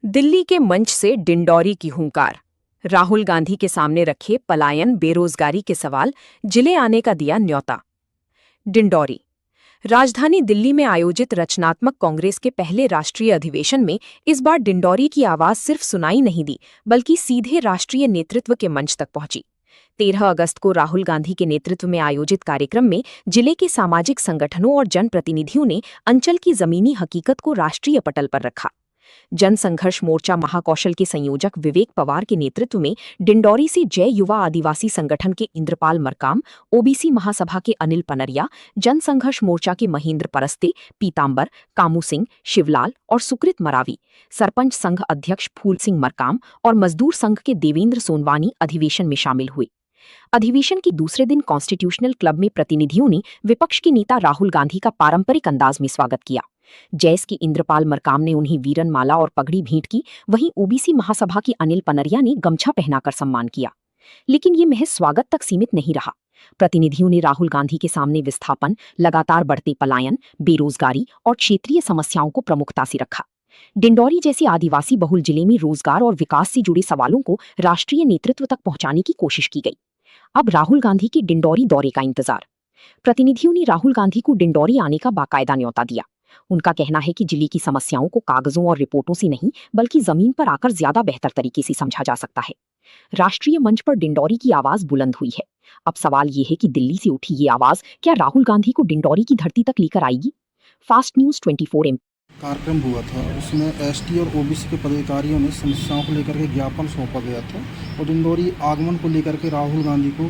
दिल्ली के मंच से डिंडौरी की हुंकार। राहुल गांधी के सामने रखे पलायन बेरोजगारी के सवाल, जिले आने का दिया न्योता। डिंडौरी। राजधानी दिल्ली में आयोजित रचनात्मक कांग्रेस के पहले राष्ट्रीय अधिवेशन में इस बार डिंडौरी की आवाज सिर्फ सुनाई नहीं दी, बल्कि सीधे राष्ट्रीय नेतृत्व के मंच तक पहुंची। 13 अगस्त को राहुल गांधी के नेतृत्व में आयोजित कार्यक्रम में जिले के सामाजिक संगठनों और जनप्रतिनिधियों ने अंचल की जमीनी हकीकत को राष्ट्रीय पटल पर रखा। जन संघर्ष मोर्चा महाकौशल के संयोजक विवेक पवार के नेतृत्व में डिंडौरी से जय युवा आदिवासी संगठन के इंद्रपाल मरकाम, ओबीसी महासभा के अनिल पनरिया, जन संघर्ष मोर्चा के महेंद्र परस्ते, पीतांबर, कामू सिंह, शिवलाल और सुकृत मरावी, सरपंच संघ अध्यक्ष फूल सिंह मरकाम और मजदूर संघ के देवेंद्र सोनवानी अधिवेशन में शामिल हुए। अधिवेशन के दूसरे दिन कॉन्स्टिट्यूशनल क्लब में प्रतिनिधियों ने विपक्ष के नेता राहुल गांधी का पारंपरिक अंदाज में स्वागत किया। जैस की इंद्रपाल मरकाम ने उन्हें वीरन माला और पगड़ी भेंट की, वहीं ओबीसी महासभा के अनिल पनरिया ने गमछा पहनाकर सम्मान किया। लेकिन ये महज स्वागत तक सीमित नहीं रहा। प्रतिनिधियों ने राहुल गांधी के सामने विस्थापन, लगातार बढ़ते पलायन, बेरोजगारी और क्षेत्रीय समस्याओं को प्रमुखता से रखा। डिंडौरी जैसे आदिवासी बहुल जिले में रोजगार और विकास से जुड़े सवालों को राष्ट्रीय नेतृत्व तक पहुंचाने की कोशिश की गई। अब राहुल गांधी के डिंडौरी दौरे का इंतजार। प्रतिनिधियों ने राहुल गांधी को डिंडौरी आने का बाकायदा न्योता दिया। उनका कहना है कि जिले की समस्याओं को कागजों और रिपोर्टों से नहीं, बल्कि जमीन पर आकर ज्यादा बेहतर तरीके से समझा जा सकता है। राष्ट्रीय मंच पर डिंडौरी की आवाज बुलंद हुई है। अब सवाल ये है कि दिल्ली से उठी ये आवाज क्या राहुल गांधी को डिंडौरी की धरती तक लेकर आएगी? फास्ट न्यूज 24 कार्यक्रम हुआ था, उसमें एसटी और ओबीसी के पदाधिकारियों ने समस्याओं को लेकर के ज्ञापन सौंपा गया था और डिंडौरी आगमन को लेकर के राहुल गांधी को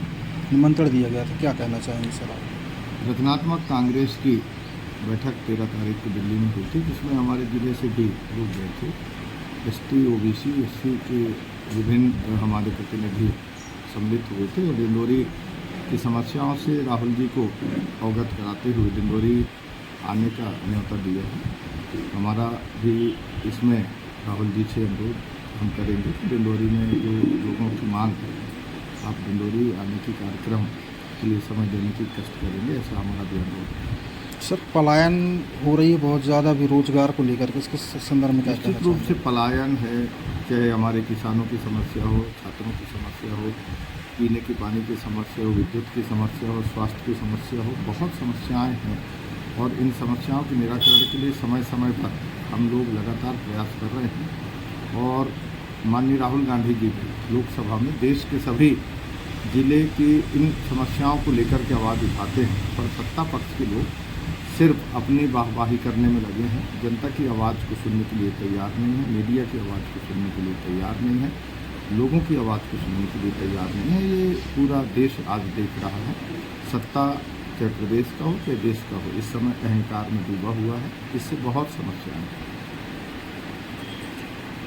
निमंत्रण दिया गया था। क्या कहना चाहेंगे सर आप? रचनात्मक कांग्रेस की बैठक 13 तारीख को दिल्ली में हुई थी, जिसमें हमारे जिले से भी लोग गए थे। एसटी, ओबीसी, एससी के विभिन्न हमारे प्रतिनिधि सम्मिलित हुए थे और डिंडौरी की समस्याओं से राहुल जी को अवगत कराते हुए डिंडौरी आने का न्योता दिया है। हमारा भी इसमें राहुल जी से अनुरोध हम करेंगे कि डिंडौरी में जो लोगों की मांग है, आप डिंडौरी आने के कार्यक्रम के लिए समय देने की कष्ट करेंगे, ऐसा हमारा भी अनुरोध है। सर, पलायन हो रही है बहुत ज़्यादा भी रोजगार को लेकर के, इसके संदर्भ में क्या कहना निश्चित रूप से पलायन है, चाहे हमारे किसानों की समस्या हो, छात्रों की समस्या हो, पीने के पानी की समस्या हो, विद्युत की समस्या हो, स्वास्थ्य की समस्या हो, बहुत समस्याएं हैं और इन समस्याओं के निराकरण के लिए समय समय पर हम लोग लगातार प्रयास कर रहे हैं। और माननीय राहुल गांधी जी भी लोकसभा में देश के सभी जिले की इन समस्याओं को लेकर के आवाज़ उठाते हैं, पर सत्ता पक्ष के लोग सिर्फ अपनी वाहवाही करने में लगे हैं। जनता की आवाज़ को सुनने के लिए तैयार नहीं है, मीडिया की आवाज़ को सुनने के लिए तैयार नहीं है, लोगों की आवाज़ को सुनने के लिए तैयार नहीं है। ये पूरा देश आज देख रहा है। सत्ता चाहे प्रदेश का हो चाहे देश का हो, इस समय अहंकार में डूबा हुआ है। इससे बहुत समस्याएं हैं।